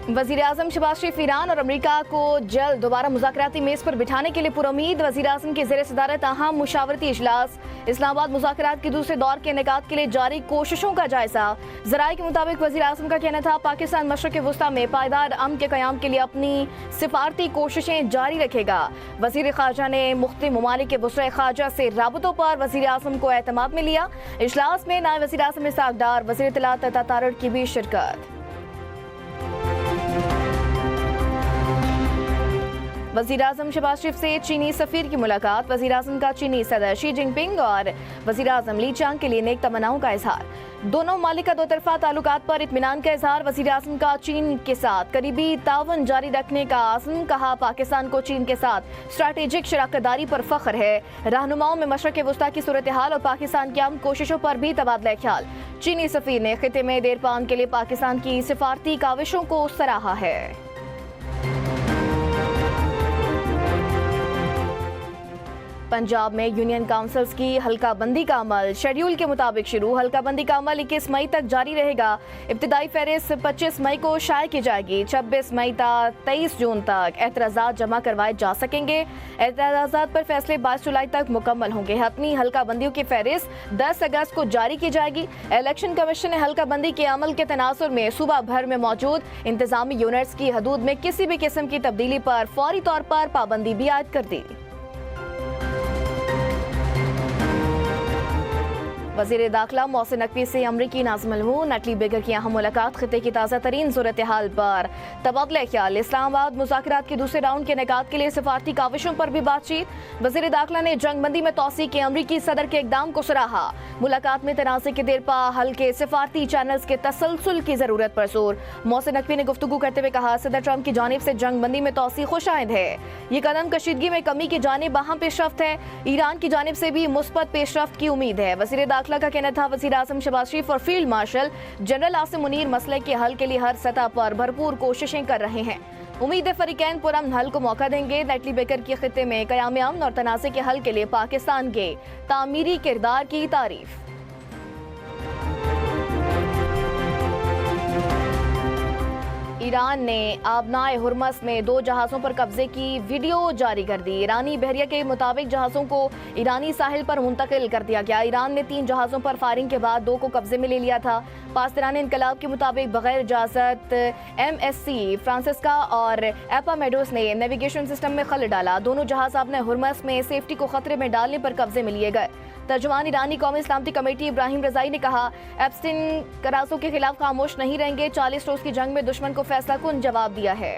वज़ीर-ए-आज़म शहबाज शरीफ ईरान और अमेरिका को जल्द दोबारा मुज़ाकराती मेज़ पर बिठाने के लिए पुरुमीद। वज़ीर-ए-आज़म के ज़ेर सदारत अहम मुशावरती इजलास। इस्लामाबाद मुज़ाकरात के दूसरे दौर के इनेकाद के लिए जारी कोशिशों का जायजा। ज़राए के मुताबिक वज़ीर-ए-आज़म का कहना था पाकिस्तान मशरक़ वुस्ता में पायदार अमन के क़याम के लिए अपनी सिफारती कोशिशें जारी रखेगा। वज़ीर ख़ारजा ने मुख्तलिफ ममालिक के वज़राए ख़ारजा से राबतों पर वज़ीर-ए-आज़म को एतमाद में लिया। इजलास में नायब वज़ीर-ए-आज़म इसहाक़ डार, वज़ीर इत्तलात अता तारड़ की भी शिरकत। वज़ीर-ए-आज़म शहबाज शरीफ से चीनी सफ़ीर की मुलाकात। वज़ीर-ए-आज़म का चीनी सदर शी जिनपिंग और वज़ीर-ए-आज़म ली चांग के लिए नेक तमन्नाओं का इजहार। दोनों ममालिक का दो तरफ़ा ताल्लुकात पर इत्मीनान का इजहार। वज़ीर-ए-आज़म का चीन के साथ करीबी तावन जारी रखने का आज़म। कहा पाकिस्तान को चीन के साथ स्ट्रैटेजिक शराकतदारी पर फ़ख्र है। रहनुमाओं में मशरक़ वुस्ता की सूरत हाल और पाकिस्तान की अमन कोशिशों पर भी तबादला ख्याल। चीनी सफ़ीर ने खिते में देर पान के लिए पाकिस्तान की सिफारती काविशों को सराहा है। पंजाब में यूनियन काउंसिल्स की हल्का बंदी का अमल शेड्यूल के मुताबिक शुरू। हल्का बंदी का अमल 21 मई तक जारी रहेगा। इब्तिदाई फहरिस्त 25 मई को शाये की जाएगी। 26 मई ता 23 जून तक एतराज़ात जमा करवाए जा सकेंगे। एतराज़ात पर फैसले 22 जुलाई तक मुकम्मल होंगे। हतमी हल्का बंदियों की फहरिस्त 10 अगस्त को जारी की जाएगी। इलेक्शन कमीशन ने हल्का बंदी के अमल के तनासुर में सूबा भर में मौजूद इंतजामी यूनिट्स की हदूद में किसी भी किस्म की तब्दीली पर फौरी तौर पर पाबंदी भी आयद कर दी। वज़ीर दाखिला मोहसिन नकवी से अमरीकी नाज़िम मलऊन नटली बेगर की अहम मुलाकात। खिते की ताज़ा तरीन सूरत हाल पर तबादला ख्याल। इस्लामाबाद मुज़ाकरात के दूसरे राउंड के इनेकाद के लिए सिफारती काविशों पर भी बातचीत। वज़ीर दाखिला ने जंगबंदी में तोसी के अमरीकी सदर के इक़दाम को सराहा। मुलाकात में तनाज़े के देरपा हल के सिफारती चैनल्स के तसलसल की ज़रूरत पर जोर। मोहसिन नकवी ने गुफ्तगू करते हुए कहा सदर ट्रंप की जानिब से जंगबंदी में तोसी खुशाइंद है। ये कदम कशीदगी में कमी की जानिब अहम पेशरफ्त है। ईरान की जानिब से भी मुस्बत पेशरफ्त की उम्मीद है। वज़ीर दाखिला का कहना था वज़ीर-ए-आज़म शहबाज शरीफ और field marshal general Asim Munir मसले के हल के लिए हर सतह पर भरपूर कोशिशें कर रहे हैं। उम्मीद है फरीकैन पुरअमन हल को मौका देंगे। नटली बेकर की खिते में क़याम अमन और तनाज़े के हल के लिए पाकिस्तान के तामीरी किरदार की तारीफ। ईरान ने आबनाए हुर्मस में 2 जहाज़ों पर कब्जे की वीडियो जारी कर दी। ईरानी बहरिया के मुताबिक जहाज़ों को ईरानी साहिल पर मुंतकिल कर दिया गया। ईरान ने 3 जहाज़ों पर फायरिंग के बाद 2 को कब्जे में ले लिया था। पासदारान इनकलाब के मुताबिक बगैर इजाज़त MSC फ्रांसिस्का और एपामेडोस ने नेविगेशन सिस्टम में खलल डाला। दोनों जहाज़ अपने हुर्मस में सेफ्टी को खतरे में डालने पर कब्जे में लिए गए। तर्जुमान ईरानी कौमी सलामती कमेटी इब्राहिम रज़ाई ने कहा एप्स्टीन करासों के खिलाफ खामोश नहीं रहेंगे। 40 रोज की जंग में दुश्मन को फैसला कुन जवाब दिया है।